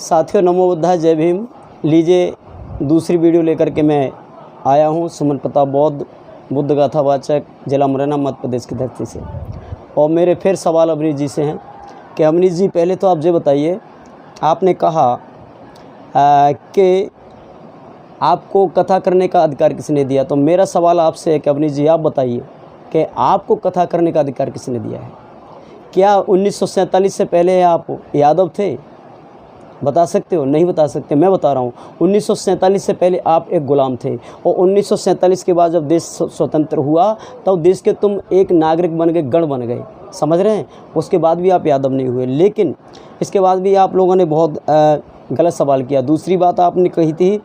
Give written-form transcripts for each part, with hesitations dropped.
साथियों, नमो बुद्धाय, जय भीम। लीजिए दूसरी वीडियो लेकर के मैं आया हूँ। सुमन प्रताप बौद्ध, बुद्ध गाथावाचक, जिला मुरैना, मध्य प्रदेश की धरती से। और मेरे फिर सवाल अमरीश जी से हैं कि अमरीश जी, पहले तो आप ये बताइए, आपने कहा कि आपको कथा करने का अधिकार किसने दिया। तो मेरा सवाल आपसे है कि अमरीश जी, आप बताइए कि आपको कथा करने का अधिकार किसने दिया है। क्या 1947 से पहले आप यादव थे? बता सकते हो? नहीं बता सकते। मैं बता रहा हूँ, 1947 से पहले आप एक गुलाम थे, और 1947 के बाद जब देश स्वतंत्र हुआ तब देश के तुम एक नागरिक बन गए, गण बन गए। समझ रहे हैं? उसके बाद भी आप यादव नहीं हुए, लेकिन इसके बाद भी आप लोगों ने बहुत गलत सवाल किया। दूसरी बात आपने कही थी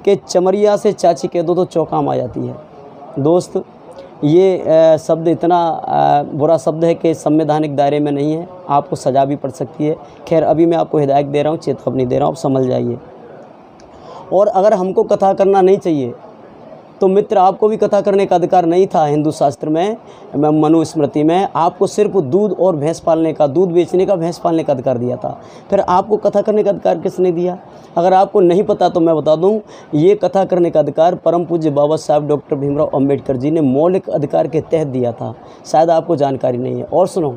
कि चमरिया से चाची कह दो तो चौकाम आ जाती है। दोस्त, ये शब्द इतना बुरा शब्द है कि संवैधानिक दायरे में नहीं है, आपको सज़ा भी पड़ सकती है। खैर, अभी मैं आपको हिदायत दे रहा हूँ, चेतावनी दे रहा हूँ, आप समझ जाइए। और अगर हमको कथा करना नहीं चाहिए तो मित्र, आपको भी कथा करने का अधिकार नहीं था। हिंदू शास्त्र में, मनुस्मृति में आपको सिर्फ दूध और भैंस पालने का, दूध बेचने का, भैंस पालने का अधिकार दिया था। फिर आपको कथा करने का अधिकार किसने दिया? अगर आपको नहीं पता तो मैं बता दूं, ये कथा करने का अधिकार परम पूज्य बाबा साहब डॉक्टर भीमराव अंबेडकर जी ने मौलिक अधिकार के तहत दिया था। शायद आपको जानकारी नहीं है। और सुनो,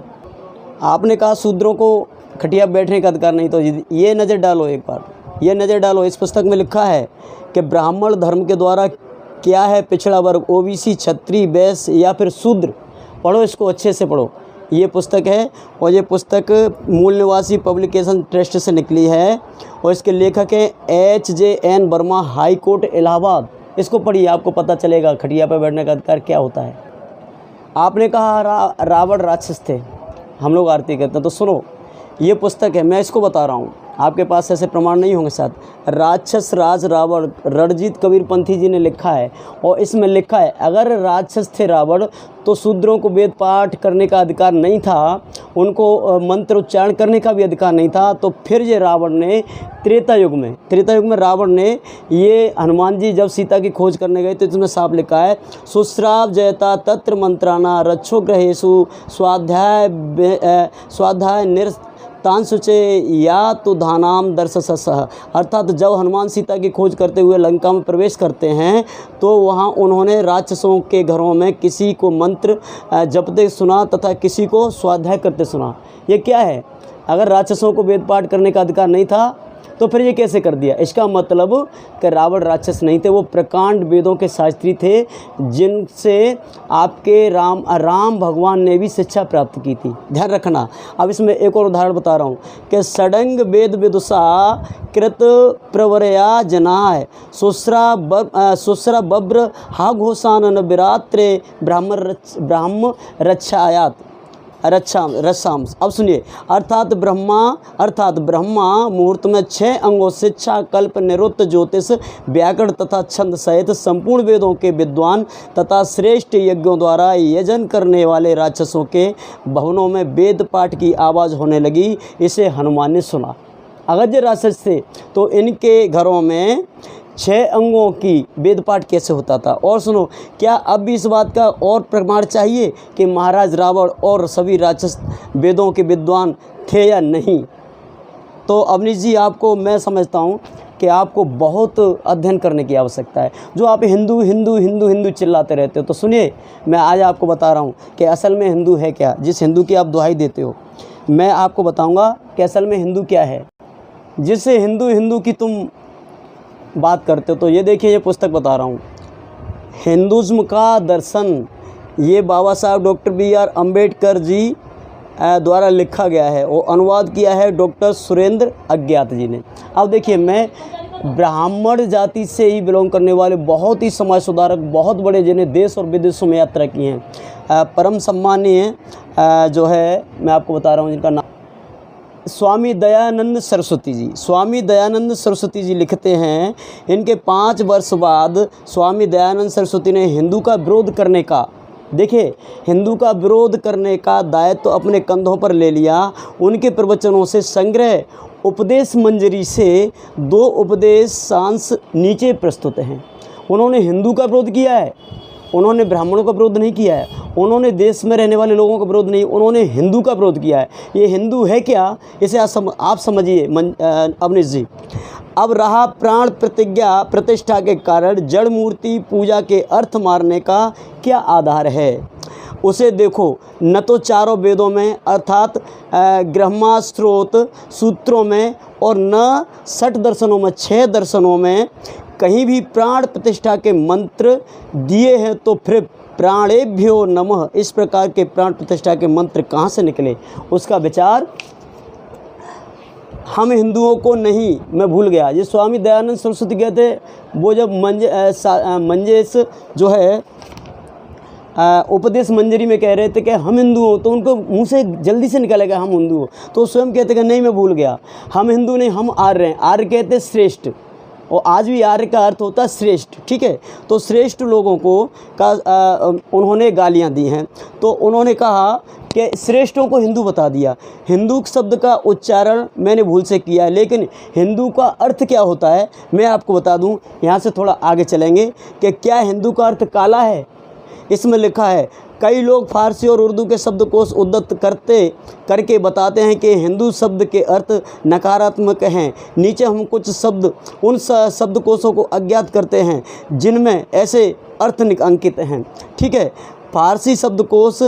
आपने कहा शूद्रों को खटिया बैठने का अधिकार नहीं, तो ये नज़र डालो, एक बार ये नज़र डालो। इस पुस्तक में लिखा है कि ब्राह्मण धर्म के द्वारा क्या है पिछड़ा वर्ग, ओबीसी, क्षत्रिय, वैश्य या फिर शूद्र। पढ़ो, इसको अच्छे से पढ़ो। ये पुस्तक है, और ये पुस्तक मूल निवासी पब्लिकेशन ट्रस्ट से निकली है, और इसके लेखक हैं HJN Verma, high court Allahabad. इसको पढ़िए, आपको पता चलेगा खटिया पर बैठने का अधिकार क्या होता है। आपने कहा रावण राक्षस थे, हम लोग आरती करते हैं, तो सुनो, ये पुस्तक है, मैं इसको बता रहा हूँ, आपके पास ऐसे प्रमाण नहीं होंगे साथ। राक्षस राज रावण, रणजीत कबीर पंथी जी ने लिखा है, और इसमें लिखा है अगर राक्षस थे रावण तो शूद्रों को वेद पाठ करने का अधिकार नहीं था, उनको मंत्र उच्चारण करने का भी अधिकार नहीं था। तो फिर ये रावण ने त्रेता युग में रावण ने ये, हनुमान जी जब सीता की खोज करने गए तो इसमें साफ लिखा है, सुश्राव जयता तत्र मंत्राना रक्षो ग्रहेशु स्वाध्याय तांसुचे या तो धानाम दर्शसः। अर्थात जब हनुमान सीता की खोज करते हुए लंका में प्रवेश करते हैं तो वहाँ उन्होंने राक्षसों के घरों में किसी को मंत्र जपते सुना तथा किसी को स्वाध्याय करते सुना। ये क्या है? अगर राक्षसों को वेद पाठ करने का अधिकार नहीं था तो फिर ये कैसे कर दिया? इसका मतलब कि रावण राक्षस नहीं थे, वो प्रकांड वेदों के शास्त्री थे, जिनसे आपके राम भगवान ने भी शिक्षा प्राप्त की थी। ध्यान रखना। अब इसमें एक और उदाहरण बता रहा हूँ कि षडंग वेद विदुषा कृत प्रवरया जनाय सुस्रा बब्र हा घोषानन विरात्रे ब्राह्म रक्षायात रक्षाम। अब सुनिए, अर्थात ब्रह्मा मुहूर्त में 6 अंगों शिक्षा, कल्प, निरुक्त, ज्योतिष, व्याकरण तथा छंद सहित संपूर्ण वेदों के विद्वान तथा श्रेष्ठ यज्ञों द्वारा यजन करने वाले राक्षसों के भवनों में वेद पाठ की आवाज़ होने लगी। इसे हनुमान ने सुना। अगर ये राक्षस थे तो इनके घरों में 6 अंगों की वेद पाठ कैसे होता था? और सुनो, क्या अब भी इस बात का और प्रमाण चाहिए कि महाराज रावण और सभी राक्षस वेदों के विद्वान थे या नहीं? तो अमरीश जी, आपको मैं समझता हूँ कि आपको बहुत अध्ययन करने की आवश्यकता है। जो आप हिंदू हिंदू हिंदू हिंदू चिल्लाते रहते हो, तो सुनिए, मैं आज आपको बता रहा हूँ कि असल में हिंदू है क्या। जिस हिंदू की आप दुहाई देते हो, मैं आपको बताऊँगा कि असल में हिंदू क्या है। जिससे हिंदू की तुम बात करते हो, तो ये देखिए, ये पुस्तक बता रहा हूँ, हिंदुज़्म का दर्शन, ये बाबा साहब डॉक्टर BR अम्बेडकर जी द्वारा लिखा गया है, और अनुवाद किया है डॉक्टर सुरेंद्र अज्ञात जी ने। अब देखिए, मैं ब्राह्मण जाति से ही बिलोंग करने वाले बहुत ही समाज सुधारक, बहुत बड़े, जिन्हें देश और विदेशों में यात्रा की हैं, परम सम्मानीय जो है, मैं आपको बता रहा हूँ जिनका नाम स्वामी दयानंद सरस्वती जी लिखते हैं। इनके 5 वर्ष बाद स्वामी दयानंद सरस्वती ने हिंदू का विरोध करने का, देखिए, हिंदू का विरोध करने का दायित्व तो अपने कंधों पर ले लिया। उनके प्रवचनों से संग्रह उपदेश मंजरी से 2 उपदेशांश नीचे प्रस्तुत हैं। उन्होंने हिंदू का विरोध किया है, उन्होंने ब्राह्मणों का विरोध नहीं किया है। उन्होंने देश में रहने वाले लोगों का विरोध नहीं, उन्होंने हिंदू का विरोध किया है। ये हिंदू है क्या, इसे आप समझिए अवनीश जी। अब रहा प्राण प्रतिष्ठा के कारण जड़ मूर्ति पूजा के अर्थ मारने का क्या आधार है, उसे देखो। न तो चारों वेदों में अर्थात ब्रह्मास्त्रोत सूत्रों में और न 60 दर्शनों में, 6 दर्शनों में कहीं भी प्राण प्रतिष्ठा के मंत्र दिए हैं, तो फिर प्राणेभ्यो नमः इस प्रकार के प्राण प्रतिष्ठा के मंत्र कहाँ से निकले, उसका विचार हम हिंदुओं को नहीं। मैं भूल गया, ये स्वामी दयानंद सरस्वती गए थे, वो जब मंजेश जो है उपदेश मंजरी में कह रहे थे कि हम हिंदू हो, तो उनको मुंह से जल्दी से निकलेगा हम हिंदू हो, तो स्वयं कहते कि नहीं मैं भूल गया, हम हिंदू नहीं, हम आर्य हैं। आर्य कहते श्रेष्ठ, और आज भी आर्य का अर्थ होता है श्रेष्ठ, ठीक है। तो श्रेष्ठ लोगों को उन्होंने गालियां दी हैं, तो उन्होंने कहा कि श्रेष्ठों को हिंदू बता दिया। हिंदू शब्द का उच्चारण मैंने भूल से किया है, लेकिन हिंदू का अर्थ क्या होता है मैं आपको बता दूं। यहाँ से थोड़ा आगे चलेंगे कि क्या हिंदू का अर्थ काला है। इसमें लिखा है, कई लोग फारसी और उर्दू के शब्दकोश उद्धृत करके बताते हैं कि हिंदू शब्द के अर्थ नकारात्मक हैं। नीचे हम कुछ शब्द उन शब्दकोशों को अज्ञात करते हैं जिनमें ऐसे अर्थ अंकित हैं, ठीक है। फारसी शब्दकोश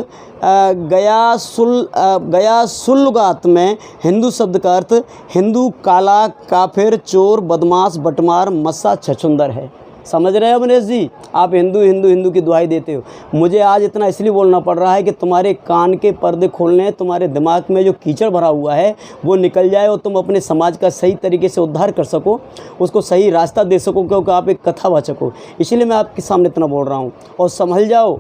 गयासुल्लुगात में हिंदू शब्द का अर्थ हिंदू काला, काफिर, चोर, बदमाश, बटमार, मस्सा, छछुंदर है। समझ रहे हो अवनीश जी, आप हिंदू हिंदू हिंदू की दुहाई देते हो। मुझे आज इतना इसलिए बोलना पड़ रहा है कि तुम्हारे कान के पर्दे खोलने हैं, तुम्हारे दिमाग में जो कीचड़ भरा हुआ है वो निकल जाए और तुम अपने समाज का सही तरीके से उद्धार कर सको, उसको सही रास्ता दे सको, क्योंकि आप एक कथावाचक हो। इसीलिए मैं आपके सामने इतना बोल रहा हूँ, और संभल जाओ,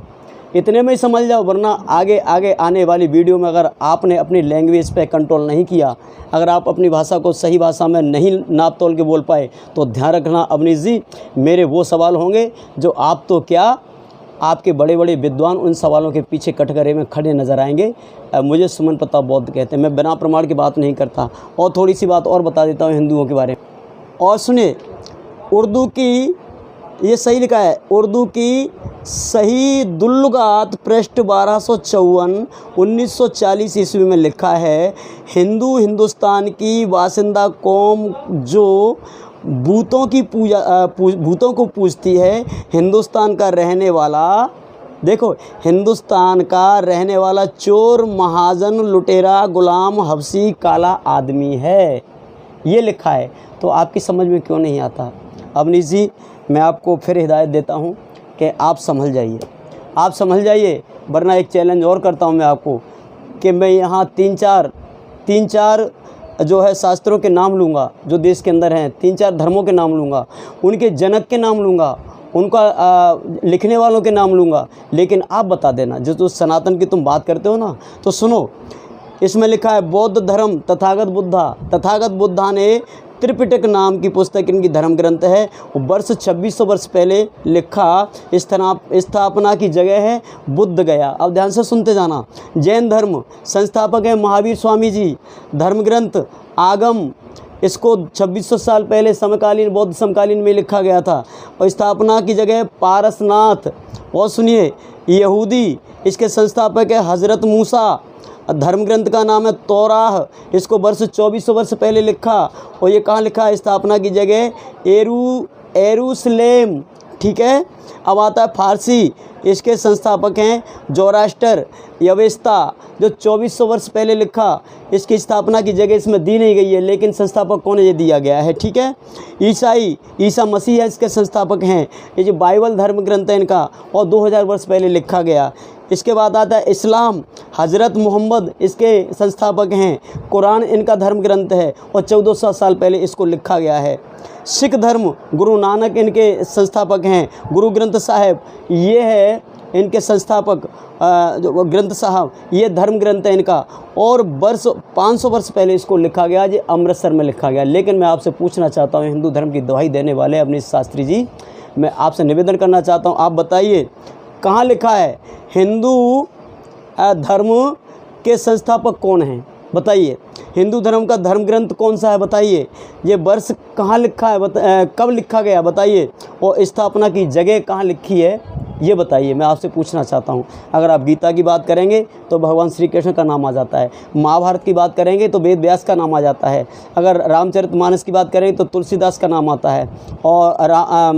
इतने में ही समझ जाओ, वरना आगे आगे आने वाली वीडियो में अगर आपने अपनी लैंग्वेज पे कंट्रोल नहीं किया, अगर आप अपनी भाषा को सही भाषा में नहीं नाप तोल के बोल पाए, तो ध्यान रखना अवनीश जी, मेरे वो सवाल होंगे जो आप तो क्या, आपके बड़े बड़े विद्वान उन सवालों के पीछे कटघरे में खड़े नज़र आएंगे। मुझे सुमन प्रताप बौद्ध कहते हैं, मैं बिना प्रमाण की बात नहीं करता। और थोड़ी सी बात और बता देता हूँ हिंदुओं के बारे में। और सुनिए, उर्दू की, ये सही लिखा है, उर्दू की सही दुल्लुगात पृष्ठ 1254 1940 ईस्वी में लिखा है, हिंदू हिंदुस्तान की बासिंदा कौम जो भूतों को पूजती है। हिंदुस्तान का रहने वाला, देखो, हिंदुस्तान का रहने वाला चोर, महाजन, लुटेरा, गुलाम, हबसी, काला आदमी है, ये लिखा है। तो आपकी समझ में क्यों नहीं आता अवनीश जी? मैं आपको फिर हिदायत देता हूँ कि आप संभल जाइए, आप संभल जाइए, वरना एक चैलेंज और करता हूँ मैं आपको कि मैं यहाँ तीन चार जो है शास्त्रों के नाम लूँगा जो देश के अंदर हैं, 3-4 धर्मों के नाम लूँगा, उनके जनक के नाम लूँगा, उनका लिखने वालों के नाम लूँगा, लेकिन आप बता देना जो सनातन की तुम बात करते हो ना, तो सुनो, इसमें लिखा है बौद्ध धर्म तथागत बुद्धा ने त्रिपिटक नाम की पुस्तक इनकी धर्म ग्रंथ है, वर्ष 2600 वर्ष पहले लिखा, स्थापना की जगह है बुद्ध गया। अब ध्यान से सुनते जाना। जैन धर्म संस्थापक है महावीर स्वामी जी, धर्म ग्रंथ आगम, इसको 2600 साल पहले समकालीन बौद्ध समकालीन में लिखा गया था, और स्थापना की जगह पारसनाथ। और सुनिए, यहूदी, इसके संस्थापक है हज़रत मूसा, धर्म ग्रंथ का नाम है तौराह, इसको वर्ष 2400 वर्ष पहले लिखा, और ये कहाँ लिखा है? स्थापना की जगह एरूशलेम, ठीक है। अब आता है फारसी, इसके संस्थापक हैं जोरास्टर यवेस्ता, जो 2400 वर्ष पहले लिखा, इसकी स्थापना की जगह इसमें दी नहीं गई है, लेकिन संस्थापक कौन है ये दिया गया है, ठीक है। ईसा मसीह है, इसके संस्थापक हैं। ये जो बाइबल धर्म ग्रंथ है इनका, और 2000 वर्ष पहले लिखा गया। इसके बाद आता है इस्लाम, हज़रत मोहम्मद इसके संस्थापक हैं। कुरान इनका धर्म ग्रंथ है, और 1400 साल पहले इसको लिखा गया है। सिख धर्म, गुरु नानक इनके संस्थापक हैं। गुरु ग्रंथ साहिब ये है इनके संस्थापक, जो ग्रंथ साहब, ये धर्म ग्रंथ है इनका, और वर्ष 500 वर्ष पहले इसको लिखा गया, ये अमृतसर में लिखा गया। लेकिन मैं आपसे पूछना चाहता हूँ, हिंदू धर्म की दुहाई देने वाले अवनीश शास्त्री जी, मैं आपसे निवेदन करना चाहता हूँ, आप बताइए कहाँ लिखा है हिंदू धर्म के संस्थापक कौन हैं? बताइए, हिंदू धर्म का धर्म ग्रंथ कौन सा है? बताइए, ये वर्ष कहाँ लिखा है, कब लिखा गया बताइए, और स्थापना की जगह कहाँ लिखी है ये बताइए, मैं आपसे पूछना चाहता हूँ। अगर आप गीता की बात करेंगे तो भगवान श्री कृष्ण का नाम आ जाता है, महाभारत की बात करेंगे तो वेद व्यास का नाम आ जाता है, अगर रामचरितमानस की बात करेंगे तो तुलसीदास का नाम आता है, और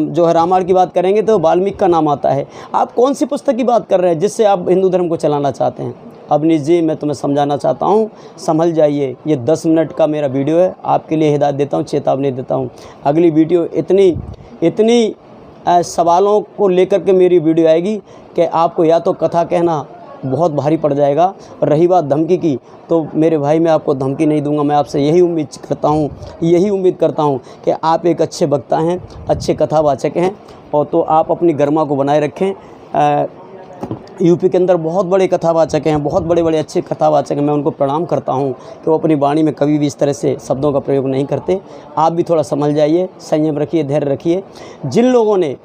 जो है रामायण की बात करेंगे तो वाल्मीकि का नाम आता है। आप कौन सी पुस्तक की बात कर रहे हैं जिससे आप हिंदू धर्म को चलाना चाहते हैं? अवनीश जी, मैं तुम्हें समझाना चाहता हूँ, संभल जाइए। ये 10 मिनट का मेरा वीडियो है, आपके लिए हिदायत देता हूँ, चेतावनी देता हूँ। अगली वीडियो इतनी सवालों को लेकर के मेरी वीडियो आएगी कि आपको या तो कथा कहना बहुत भारी पड़ जाएगा। और रही बात धमकी की, तो मेरे भाई मैं आपको धमकी नहीं दूंगा। मैं आपसे यही उम्मीद करता हूँ कि आप एक अच्छे वक्ता हैं, अच्छे कथावाचक हैं, और तो आप अपनी गरिमा को बनाए रखें। यूपी के अंदर बहुत बड़े कथावाचक हैं, बहुत बड़े अच्छे कथावाचक हैं, मैं उनको प्रणाम करता हूं कि वो अपनी वाणी में कभी भी इस तरह से शब्दों का प्रयोग नहीं करते। आप भी थोड़ा संभल जाइए, संयम रखिए, धैर्य रखिए। जिन लोगों ने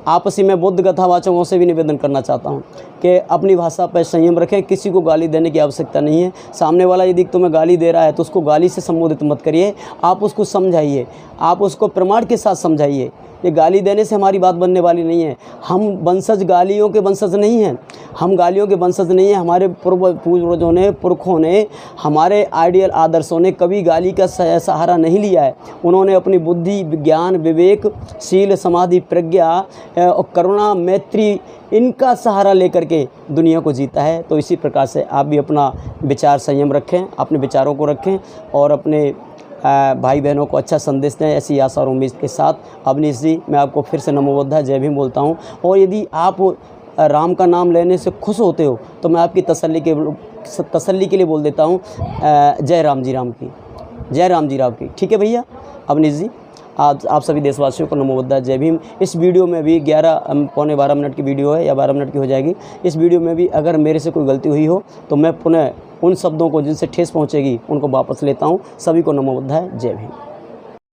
आपसी में बुद्ध कथावाचकों से भी निवेदन करना चाहता हूं कि अपनी भाषा पर संयम रखें, किसी को गाली देने की आवश्यकता नहीं है। सामने वाला यदि तुम्हें गाली दे रहा है तो उसको गाली से संबोधित मत करिए, आप उसको समझाइए, आप उसको प्रमाण के साथ समझाइए। ये गाली देने से हमारी बात बनने वाली नहीं है। हम वंशज गालियों के वंशज नहीं हैं, हम गालियों के वंशज नहीं हैं। हमारे पूर्वजों ने, पुरखों ने, हमारे आइडियल आदर्शों ने कभी गाली का सहारा नहीं लिया है। उन्होंने अपनी बुद्धि, विज्ञान, विवेक, शील, समाधि, प्रज्ञा और करुणा, मैत्री, इनका सहारा लेकर के दुनिया को जीता है। तो इसी प्रकार से आप भी अपना विचार संयम रखें, अपने विचारों को रखें और अपने भाई बहनों को अच्छा संदेश दें। ऐसी आशा और उम्मीद के साथ अवनीश जी, मैं आपको फिर से नमो बुद्धाय, जय भीम बोलता हूँ। और यदि आप राम का नाम लेने से खुश होते हो तो मैं आपकी तसल्ली के लिए बोल देता हूँ, जय राम जी राम की, जय राम जी राम की। ठीक है भैया अवनीश जी, आप सभी देशवासियों को नमो बुद्धाय, जय भीम। इस वीडियो में भी 11-12 मिनट की वीडियो है या 12 मिनट की हो जाएगी। इस वीडियो में भी अगर मेरे से कोई गलती हुई हो तो मैं पुनः उन शब्दों को जिनसे ठेस पहुँचेगी उनको वापस लेता हूँ। सभी को नमो बुद्धाय, जय भीम।